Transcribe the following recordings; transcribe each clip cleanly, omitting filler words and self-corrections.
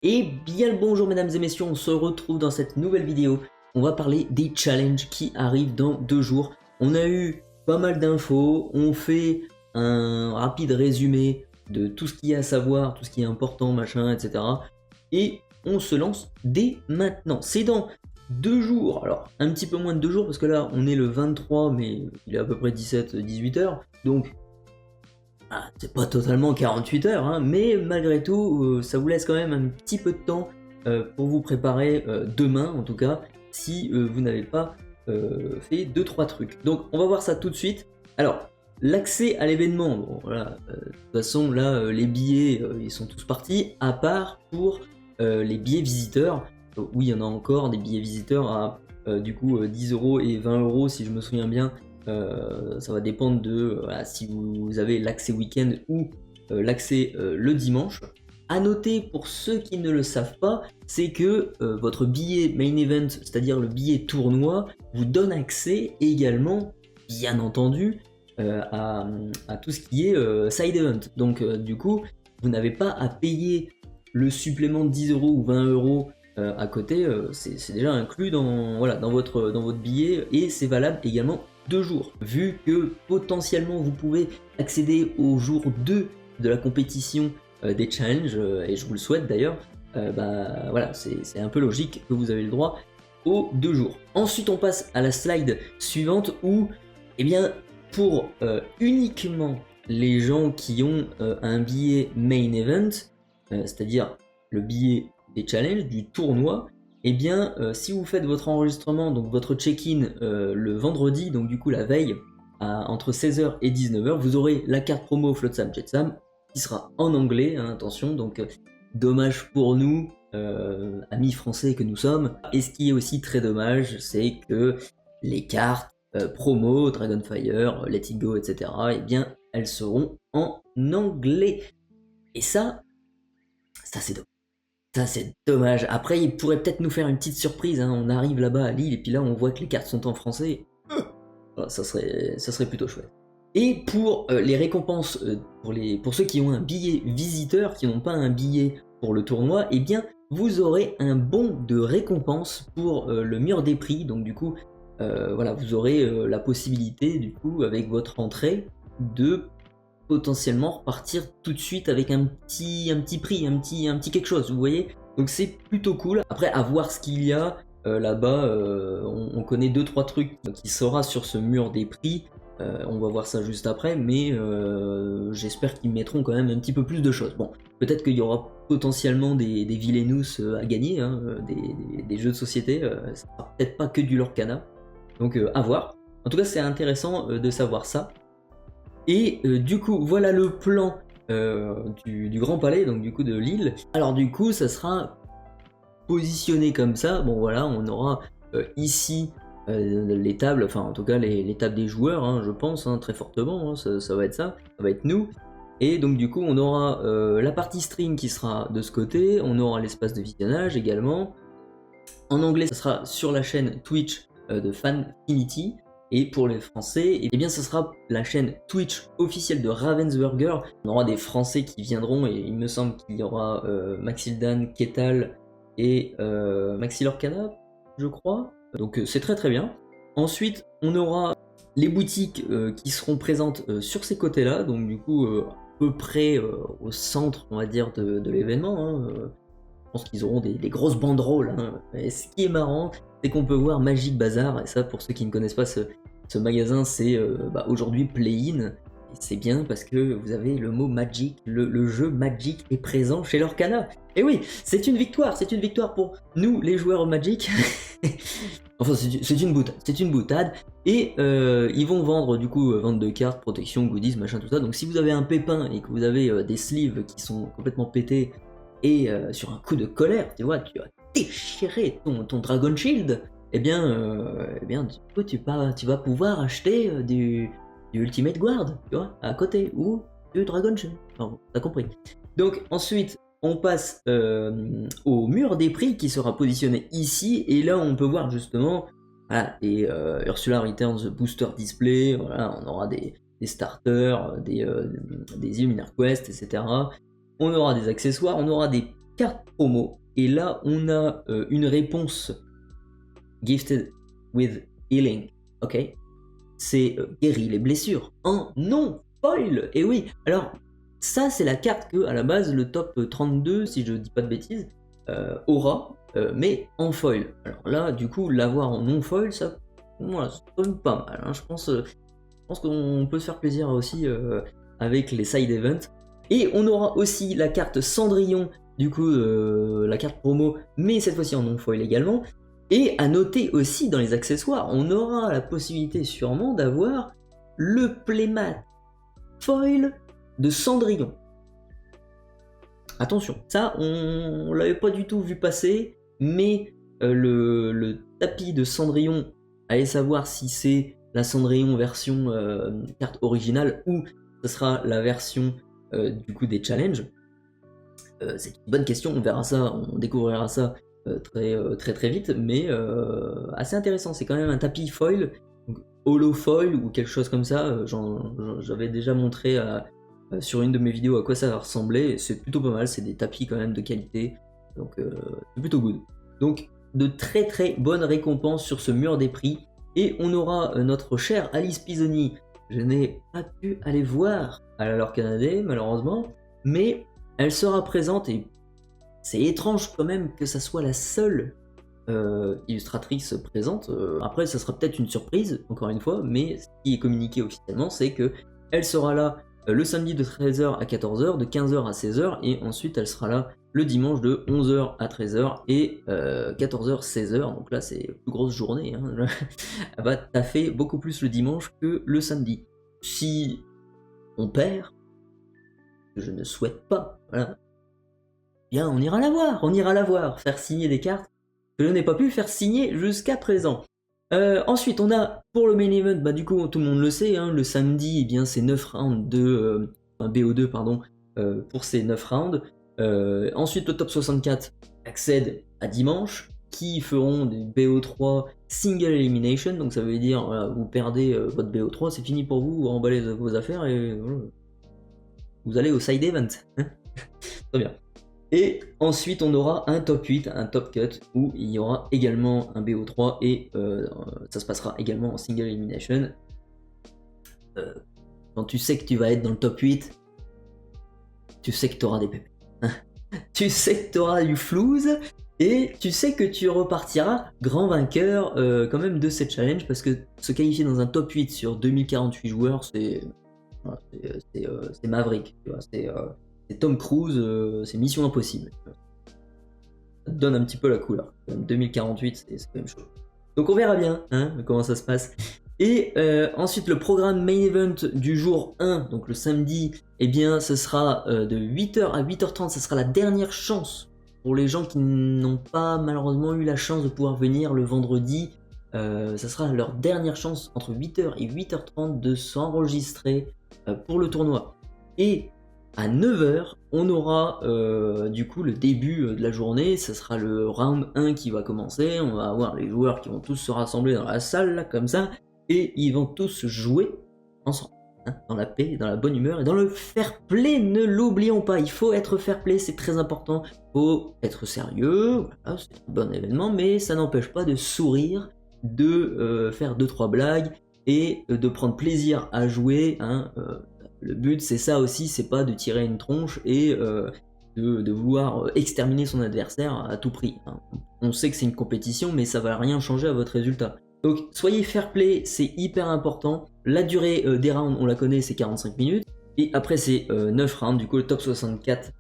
Et bien le bonjour mesdames et messieurs, on se retrouve dans cette nouvelle vidéo. On va parler des challenges qui arrivent dans 2 jours. On a eu pas mal d'infos, on fait un rapide résumé de tout ce qu'il y a à savoir, tout ce qui est important, machin, etc. Et on se lance dès maintenant. C'est dans 2 jours, alors un petit peu moins de 2 jours parce que là on est le 23 mais il est à peu près 17-18 heures. Donc c'est pas totalement 48 heures, hein, mais malgré tout, ça vous laisse quand même un petit peu de temps pour vous préparer demain, en tout cas, si vous n'avez pas fait 2-3 trucs. Donc, on va voir ça tout de suite. Alors, l'accès à l'événement, bon, voilà, de toute façon, là, les billets, ils sont tous partis, à part pour les billets visiteurs. Oui, il y en a encore des billets visiteurs à du coup 10 € et 20 € si je me souviens bien. Ça va dépendre de voilà, si vous avez l'accès week-end ou l'accès le dimanche. A noter pour ceux qui ne le savent pas, c'est que votre billet main event, c'est-à-dire le billet tournoi, vous donne accès également, bien entendu, à tout ce qui est side event. Donc du coup, vous n'avez pas à payer le supplément de 10 € ou 20 € à côté, c'est déjà inclus dans, voilà, dans votre billet et c'est valable également 2 jours. Vu que potentiellement vous pouvez accéder au jour 2 de la compétition des challenges, et je vous le souhaite d'ailleurs, bah voilà, c'est un peu logique que vous avez le droit aux 2 jours. Ensuite on passe à la slide suivante où, eh bien, pour uniquement les gens qui ont un billet main event, c'est-à-dire le billet des challenges, du tournoi, et bien si vous faites votre enregistrement, donc votre check-in le vendredi, donc du coup la veille, entre 16 h et 19 h, vous aurez la carte promo Flotsam Jetsam qui sera en anglais, hein, attention, donc dommage pour nous, amis français que nous sommes. Et ce qui est aussi très dommage, c'est que les cartes promo, Dragonfire, Let It Go, etc., eh bien elles seront en anglais. Et ça c'est dommage. Ça c'est dommage. Après ils pourraient peut-être nous faire une petite surprise, hein. On arrive là-bas à Lille et puis là on voit que les cartes sont en français. Voilà, ça serait plutôt chouette. Et pour les récompenses, pour ceux qui ont un billet visiteur, qui n'ont pas un billet pour le tournoi, eh bien vous aurez un bon de récompense pour le mur des prix. Donc du coup, voilà, vous aurez la possibilité, du coup, avec votre entrée, de potentiellement repartir tout de suite avec un petit prix, un petit quelque chose, vous voyez. Donc c'est plutôt cool. Après, à voir ce qu'il y a là-bas, on connaît 2-3 trucs qui sera sur ce mur des prix. On va voir ça juste après, mais j'espère qu'ils mettront quand même un petit peu plus de choses. Bon, peut-être qu'il y aura potentiellement des Villainous à gagner, hein, des jeux de société, ça sera peut-être pas que du Lorcana, donc à voir. En tout cas, c'est intéressant de savoir ça. Et du coup, voilà le plan du Grand Palais, donc du coup de Lille. Alors du coup, ça sera positionné comme ça. Bon voilà, on aura ici les tables, enfin en tout cas les tables des joueurs, hein, je pense, hein, très fortement, hein, ça va être ça va être nous. Et donc du coup on aura la partie stream qui sera de ce côté, on aura l'espace de visionnage également. En anglais ça sera sur la chaîne Twitch de Fanfinity. Et pour les Français, eh bien ça sera la chaîne Twitch officielle de Ravensburger. On aura des Français qui viendront et il me semble qu'il y aura Maxildan, Ketal et Maxi Lorcana, je crois. Donc c'est très très bien. Ensuite, on aura les boutiques qui seront présentes sur ces côtés-là, donc du coup à peu près au centre, on va dire, de l'événement. Hein. Je pense qu'ils auront des grosses banderoles. Hein. Et ce qui est marrant, c'est qu'on peut voir Magic Bazar, et ça pour ceux qui ne connaissent pas ce magasin, c'est aujourd'hui Play-in. Et c'est bien parce que vous avez le mot Magic, le jeu Magic est présent chez Lorcana. Et oui, c'est une victoire pour nous les joueurs Magic. Enfin c'est une boutade. Et ils vont vendre du coup vente de cartes, protection, goodies, machin tout ça. Donc si vous avez un pépin et que vous avez des sleeves qui sont complètement pétés, et sur un coup de colère, tu vois, tu vas déchirer ton Dragon Shield, eh bien du coup tu vas pouvoir acheter du Ultimate Guard, tu vois, à côté, ou du Dragon Shield, enfin, t'as compris. Donc ensuite, on passe au mur des prix qui sera positionné ici, et là on peut voir justement, voilà, et Ursula Returns Booster Display, voilà, on aura des starters, des Illuminar Quest, etc. On aura des accessoires, on aura des carte promo. Et là, on a une réponse gifted with healing. Ok, c'est guéri les blessures en non foil. Et oui, alors ça c'est la carte que à la base le top 32, si je dis pas de bêtises, aura, mais en foil. Alors là, du coup, l'avoir en non foil, ça, voilà, c'est quand même pas mal. Hein. Je pense qu'on peut se faire plaisir aussi avec les side events. Et on aura aussi la carte Cendrillon, du coup, la carte promo, mais cette fois-ci en non foil également. Et à noter aussi dans les accessoires, on aura la possibilité sûrement d'avoir le playmat foil de Cendrillon. Attention, ça on l'avait pas du tout vu passer, mais le tapis de Cendrillon, allez savoir si c'est la Cendrillon version carte originale ou ce sera la version du coup des challenges. C'est une bonne question, on verra ça, on découvrira ça très vite, mais assez intéressant. C'est quand même un tapis foil, donc holo foil ou quelque chose comme ça. J'avais déjà montré sur une de mes vidéos à quoi ça ressemblait. C'est plutôt pas mal, c'est des tapis quand même de qualité, donc c'est plutôt good. Donc de très bonnes récompenses sur ce mur des prix. Et on aura notre chère Alice Pisoni. Je n'ai pas pu aller voir à la Lore Canadé malheureusement, mais elle sera présente et c'est étrange quand même que ça soit la seule illustratrice présente. Après, ça sera peut-être une surprise, encore une fois, mais ce qui est communiqué officiellement, c'est que elle sera là le samedi de 13h à 14h, de 15h à 16h, et ensuite elle sera là le dimanche de 11h à 13h et 14h 16h. Donc là, c'est plus grosse journée. Hein. Elle va taffer beaucoup plus le dimanche que le samedi. Si on perd, je ne souhaite pas, voilà. Bien, on ira la voir, faire signer des cartes que je n'ai pas pu faire signer jusqu'à présent. Ensuite, on a pour le main event, bah du coup tout le monde le sait, hein, le samedi, eh bien c'est 9 rounds de BO2 pardon, pour ces 9 rounds. Ensuite, le top 64 accède à dimanche, qui feront des BO3 single elimination, donc ça veut dire voilà, vous perdez votre BO3, c'est fini pour vous, vous remballez vos affaires et vous allez au side event. Très bien. Et ensuite on aura un top 8, un top cut, où il y aura également un BO3 et ça se passera également en single elimination. Quand tu sais que tu vas être dans le top 8, tu sais que tu auras des pépés. Tu sais que tu auras du flouze et tu sais que tu repartiras grand vainqueur quand même de cette challenge, parce que se qualifier dans un top 8 sur 2048 joueurs, c'est Maverick, tu vois, c'est Tom Cruise, c'est mission impossible. Ça te donne un petit peu la couleur. 2048, c'est quand même chaud. Donc on verra bien hein, comment ça se passe. Et ensuite le programme main event du jour 1, donc le samedi, eh bien ce sera de 8h à 8h30, ce sera la dernière chance pour les gens qui n'ont pas malheureusement eu la chance de pouvoir venir le vendredi. Ça sera leur dernière chance entre 8h et 8h30 de s'enregistrer pour le tournoi. Et à 9h, on aura du coup le début de la journée, ça sera le round 1 qui va commencer, on va avoir les joueurs qui vont tous se rassembler dans la salle, là, comme ça, et ils vont tous jouer ensemble, hein, dans la paix, dans la bonne humeur et dans le fair play, ne l'oublions pas, il faut être fair play, c'est très important, il faut être sérieux, voilà, c'est un bon événement, mais ça n'empêche pas de sourire, de faire 2-3 blagues, et de prendre plaisir à jouer, hein, le but c'est ça aussi, c'est pas de tirer une tronche et de vouloir exterminer son adversaire à tout prix. Hein. On sait que c'est une compétition, mais ça va rien changer à votre résultat. Donc soyez fair play, c'est hyper important. La durée des rounds, on la connaît, c'est 45 minutes. Et après c'est 9 rounds, du coup le top 64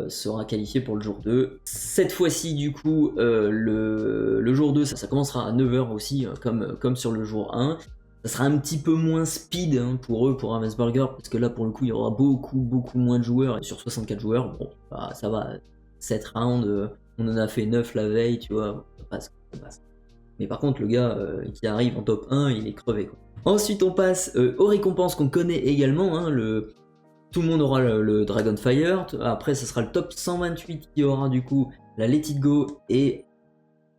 sera qualifié pour le jour 2. Cette fois-ci du coup le jour 2 ça commencera à 9h aussi comme sur le jour 1. Ça sera un petit peu moins speed hein, pour eux, pour Ravensburger, parce que là pour le coup il y aura beaucoup moins de joueurs, et sur 64 joueurs, bon bah, ça va, 7 rounds, on en a fait 9 la veille, tu vois, ça passe. Mais par contre le gars qui arrive en top 1, il est crevé quoi. Ensuite on passe aux récompenses qu'on connaît également, hein, tout le monde aura le Dragonfire, après ça sera le top 128 qui aura du coup la Let It Go, et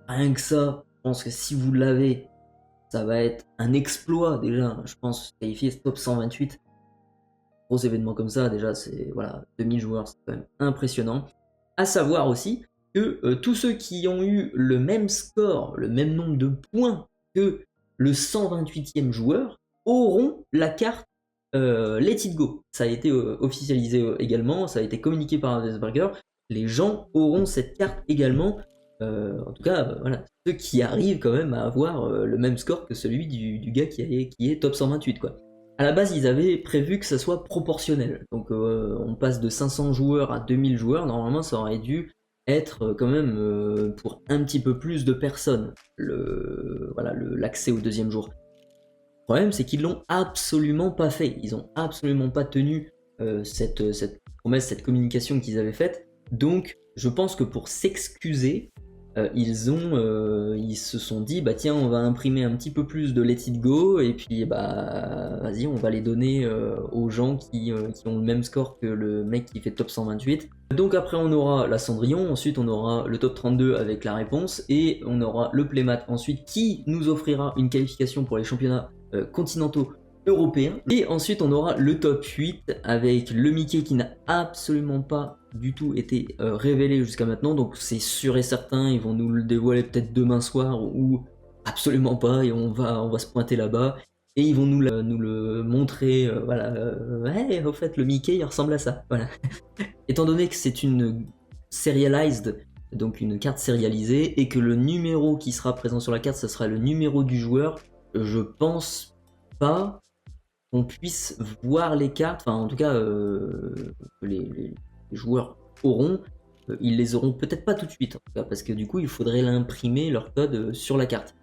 rien que ça, je pense que si vous l'avez, ça va être un exploit déjà, je pense, qualifier ce top 128. Gros événement comme ça, déjà, c'est voilà, 2000 joueurs, c'est quand même impressionnant. À savoir aussi que tous ceux qui ont eu le même score, le même nombre de points que le 128e joueur auront la carte Let It Go. Ça a été officialisé également, ça a été communiqué par Ravensburger. Les gens auront cette carte également. En tout cas, voilà, ceux qui arrivent quand même à avoir le même score que celui du gars qui est top 128, quoi. À la base, ils avaient prévu que ça soit proportionnel. Donc, on passe de 500 joueurs à 2000 joueurs. Normalement, ça aurait dû être quand même pour un petit peu plus de personnes l'accès au deuxième jour. Le problème, c'est qu'ils l'ont absolument pas fait. Ils ont absolument pas tenu cette promesse, cette communication qu'ils avaient faite. Donc, je pense que pour s'excuser, ils se sont dit, bah tiens, on va imprimer un petit peu plus de Let It Go, et puis bah vas-y, on va les donner aux gens qui ont le même score que le mec qui fait top 128. Donc après on aura la Cendrillon, ensuite on aura le top 32 avec la réponse, et on aura le Playmat ensuite qui nous offrira une qualification pour les championnats continentaux européens. Et ensuite on aura le top 8 avec le Mickey qui n'a absolument pas du tout été révélé jusqu'à maintenant, donc c'est sûr et certain, ils vont nous le dévoiler peut-être demain soir ou absolument pas, et on va se pointer là-bas et ils vont nous le montrer, ouais, au fait le Mickey il ressemble à ça, voilà. Étant donné que c'est une serialized, donc une carte sérialisée, et que le numéro qui sera présent sur la carte, ce sera le numéro du joueur, je pense pas qu'on puisse voir les cartes, enfin en tout cas les joueurs auront, ils les auront peut-être pas tout de suite, en tout cas, parce que du coup il faudrait l'imprimer leur code sur la carte.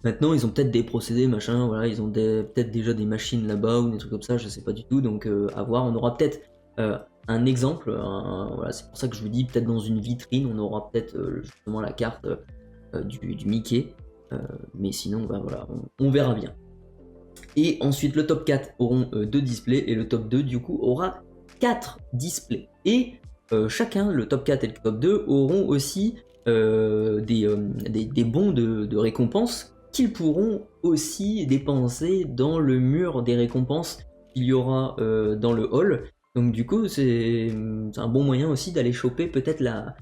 Maintenant ils ont peut-être des procédés, machin, voilà, ils ont peut-être déjà des machines là-bas ou des trucs comme ça, je sais pas du tout, donc à voir, on aura peut-être un exemple, voilà, c'est pour ça que je vous dis, peut-être dans une vitrine, on aura peut-être justement la carte du Mickey, mais sinon, bah, voilà, on verra bien. Et ensuite, le top 4 auront 2 displays, et le top 2, du coup, aura 4 displays. Et chacun, le top 4 et le top 2, auront aussi des bons de récompenses qu'ils pourront aussi dépenser dans le mur des récompenses qu'il y aura dans le hall. Donc du coup, c'est un bon moyen aussi d'aller choper peut-être la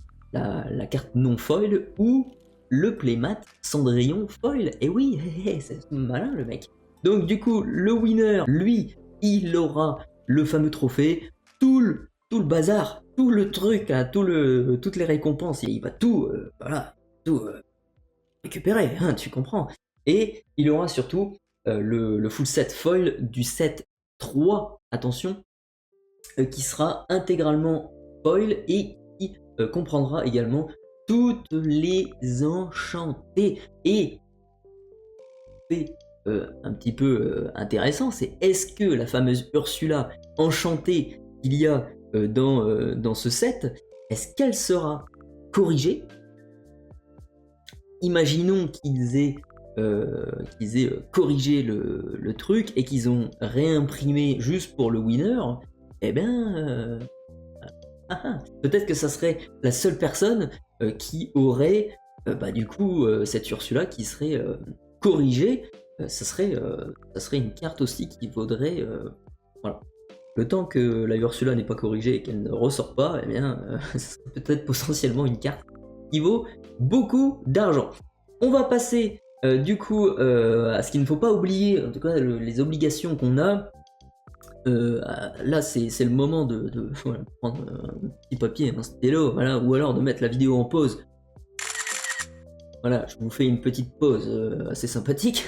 carte non foil ou le playmat Cendrillon foil. Et oui, c'est malin le mec. Donc du coup, le winner, lui, il aura le fameux trophée, tout le bazar, tout le truc, hein, toutes les récompenses, il va tout, récupérer, hein, tu comprends. Et il aura surtout le full set foil du set 3, attention, qui sera intégralement foil et qui comprendra également toutes les enchantées. Et un petit peu intéressant, c'est est-ce que la fameuse Ursula enchantée qu'il y a dans ce set, est-ce qu'elle sera corrigée? Imaginons qu'ils aient corrigé le truc et qu'ils ont réimprimé juste pour le winner, eh bien peut-être que ça serait la seule personne qui aurait du coup cette Ursula qui serait corrigée. Ça serait une carte aussi qui vaudrait voilà. Le temps que la Ursula n'est pas corrigée et qu'elle ne ressort pas, eh bien c'est peut-être potentiellement une carte qui vaut beaucoup d'argent. On va passer du coup à ce qu'il ne faut pas oublier, en tout cas les obligations qu'on a. Là c'est le moment de voilà, prendre un petit papier, un stylo, voilà, ou alors de mettre la vidéo en pause. Voilà, je vous fais une petite pause assez sympathique.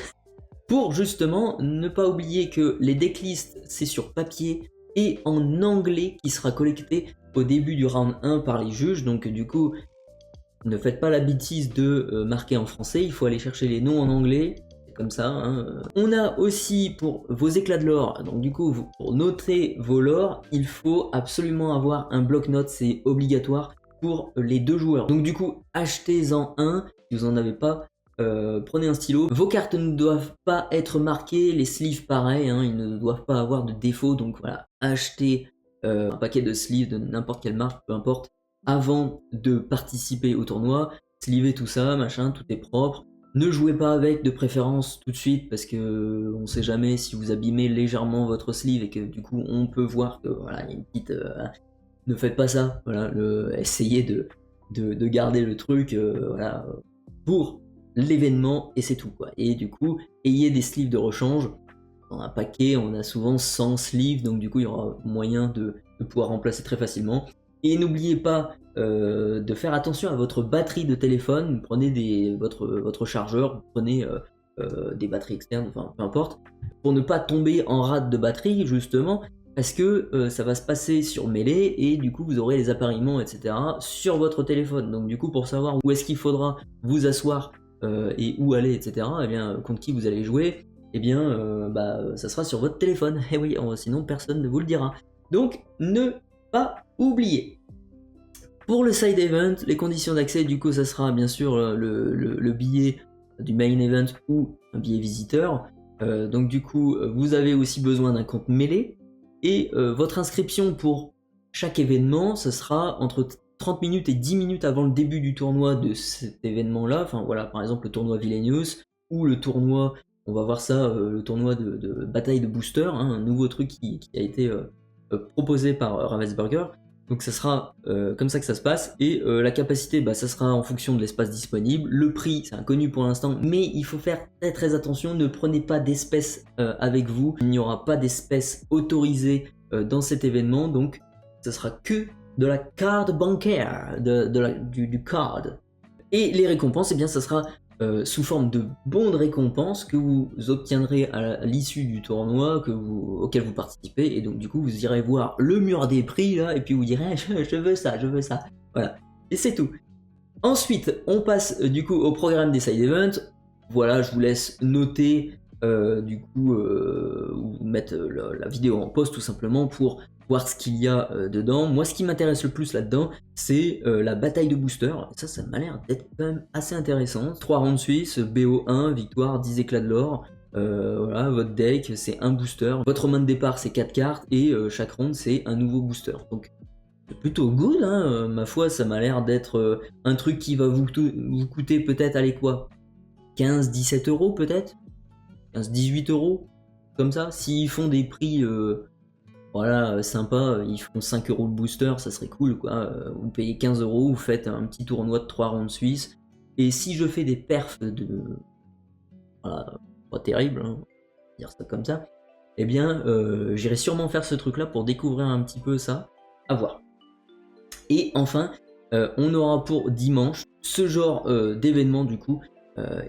Pour justement ne pas oublier que les decklists c'est sur papier et en anglais qui sera collecté au début du round 1 par les juges, donc du coup ne faites pas la bêtise de marquer en français, il faut aller chercher les noms en anglais, c'est comme ça. Hein. On a aussi pour vos éclats de lore, donc du coup pour noter vos lores, il faut absolument avoir un bloc-notes, c'est obligatoire pour les 2 joueurs. Donc du coup achetez-en un, si vous n'en avez pas, prenez un stylo. Vos cartes ne doivent pas être marquées, les sleeves pareil, hein, ils ne doivent pas avoir de défaut, donc voilà, achetez un paquet de sleeves de n'importe quelle marque, peu importe, avant de participer au tournoi, sleevez tout ça, machin, tout est propre. Ne jouez pas avec de préférence tout de suite parce que on sait jamais si vous abîmez légèrement votre sleeve et que du coup on peut voir que voilà, il y a une petite ne faites pas ça. Voilà, essayez de garder le truc voilà, pour l'événement et c'est tout quoi. Et du coup, ayez des sleeves de rechange. Dans un paquet, on a souvent 100 sleeves, donc du coup, il y aura moyen de pouvoir remplacer très facilement. Et n'oubliez pas de faire attention à votre batterie de téléphone. Prenez votre chargeur, prenez des batteries externes, enfin peu importe, pour ne pas tomber en rate de batterie justement, parce que ça va se passer sur Melee et du coup vous aurez les appariements etc. sur votre téléphone. Donc du coup pour savoir où est-ce qu'il faudra vous asseoir et où aller etc. Et bien contre qui vous allez jouer, et bien ça sera sur votre téléphone. Et oui, sinon personne ne vous le dira. Donc ne pas oublier. Pour le side event, les conditions d'accès, du coup, ça sera bien sûr le billet du main event ou un billet visiteur. Donc du coup, vous avez aussi besoin d'un compte Melee. Et votre inscription pour chaque événement, ce sera entre 30 minutes et 10 minutes avant le début du tournoi de cet événement-là. Enfin voilà, par exemple le tournoi Villainous ou le tournoi, on va voir ça, le tournoi de bataille de booster, hein, un nouveau truc qui a été proposé par Ravensburger. Donc ça sera comme ça que ça se passe, et la capacité, ça sera en fonction de l'espace disponible. Le prix, c'est inconnu pour l'instant, mais il faut faire très attention, ne prenez pas d'espèces avec vous. Il n'y aura pas d'espèces autorisées dans cet événement, donc ça sera que de la carte bancaire, du card. Et les récompenses, eh bien ça sera sous forme de bons de récompense que vous obtiendrez à l'issue du tournoi auquel vous participez, et donc du coup vous irez voir le mur des prix là, et puis vous direz je veux ça, voilà, et c'est tout. Ensuite on passe du coup au programme des side events. Voilà, je vous laisse noter du coup ou mettre la vidéo en pause tout simplement pour voir ce qu'il y a dedans. Moi ce qui m'intéresse le plus là-dedans, c'est la bataille de booster. Ça m'a l'air d'être quand même assez intéressant. 3 rounds suisses, BO1, victoire, 10 éclats de l'or. Voilà, votre deck c'est un booster. Votre main de départ c'est 4 cartes et chaque round c'est un nouveau booster. Donc c'est plutôt good, hein, ma foi, ça m'a l'air d'être un truc qui va vous coûter peut-être, allez quoi, 15-17 euros peut-être, 15-18 euros, comme ça. S'ils font des prix voilà, sympa, ils font 5 euros le booster, ça serait cool quoi. Vous payez 15 euros, vous faites un petit tournoi de 3 rounds suisses. Et si je fais des perfs de. Voilà, pas terrible, hein, dire ça comme ça, eh bien j'irai sûrement faire ce truc là pour découvrir un petit peu ça. À voir. Et enfin, on aura pour dimanche ce genre d'événement du coup.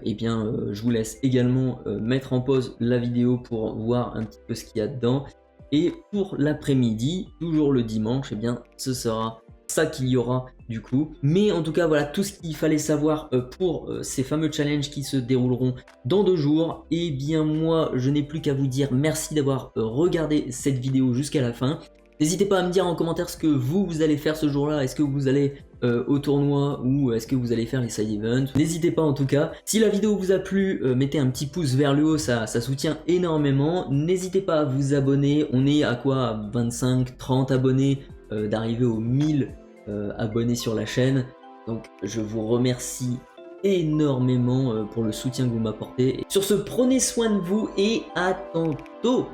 Eh bien je vous laisse également mettre en pause la vidéo pour voir un petit peu ce qu'il y a dedans. Et pour l'après-midi, toujours le dimanche, eh bien ce sera ça qu'il y aura du coup. Mais en tout cas voilà tout ce qu'il fallait savoir pour ces fameux challenges qui se dérouleront dans 2 jours. Et bien moi je n'ai plus qu'à vous dire merci d'avoir regardé cette vidéo jusqu'à la fin. N'hésitez pas à me dire en commentaire ce que vous allez faire ce jour-là. Est-ce que vous allez au tournoi ou est-ce que vous allez faire les side events? N'hésitez pas en tout cas. Si la vidéo vous a plu, mettez un petit pouce vers le haut, ça soutient énormément. N'hésitez pas à vous abonner. On est à quoi, 25-30 abonnés, d'arriver aux 1000 abonnés sur la chaîne. Donc je vous remercie énormément pour le soutien que vous m'apportez. Sur ce, prenez soin de vous et à tantôt.